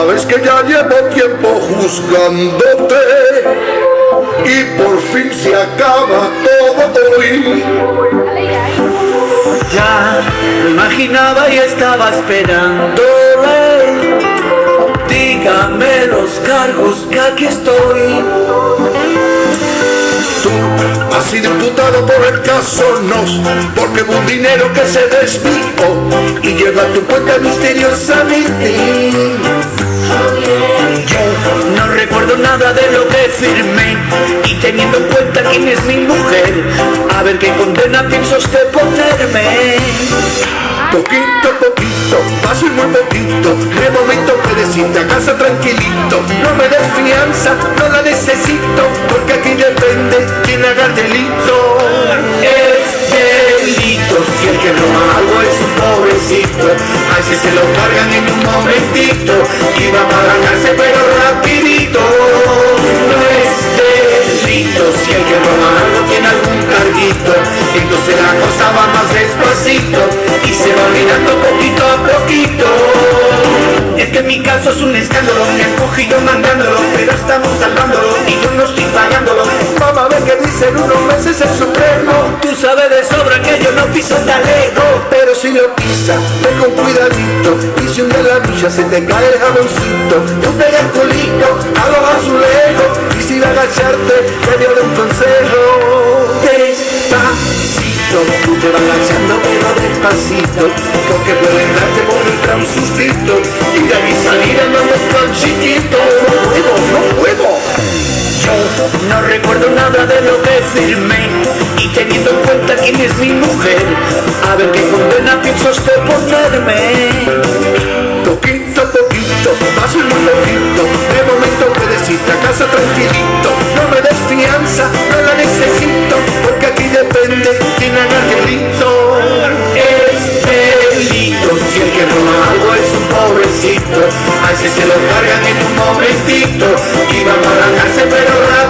Sabes que ya llevo tiempo juzgándote y por fin se acaba todo hoy. Ya lo imaginaba y estaba esperando. Dígame los cargos que aquí estoy. Tú has sido imputado por el caso Nos, porque hubo un dinero que se desvió y llegó a tu cuenta misteriosamente. Yo no recuerdo nada de lo que firmé, y teniendo en cuenta quién es mi mujer, a ver qué condena piensa usted ponerme. Poquito a poquito, paso y muy poquito, de momento puedes irte a casa tranquilito. No me des fianza, no la necesito, porque aquí depende quién haga el delito. Es delito si el que roba algo es un pobrecito. A ese se lo cargan en un momentito y va para la cárcel pero rapidito. No es delito si el que roba algo tiene algún carguito. Entonces la cosa va más despacito y se va olvidando poquito a poquito. Es que mi caso es un escándalo, me han cogido mandándolo, pero estamos salvándolo y yo no estoy pagándolo. Mamá ve que dice en unos meses el Supremo. Tú sabes de sobra que yo no piso talego, pero si lo pisa, ve con cuidadito. Y si un día en la villa se te cae el jaboncito, tú pega el culito a los azulejos. Y si va a agacharte, te dio un consejo. Despacito, tú te vas agachando pero despacito, porque pueden darte por entrar un sustito y de ahí salir en un tan chiquito. No puedo. Yo no recuerdo nada de lo que firmé, y teniendo en cuenta quién es mi mujer, a ver qué condena piensa usted ponerme. Poquito a poquito, paso muy poquito, de momento puedes irte a casa tranquilito. No me des fianza, no la necesito, porque aquí depende quién haga el delito. Es delito Si el que roba algo es un pobrecito, a ese se lo cargan en un momentito y va para la cárcel pero rápido.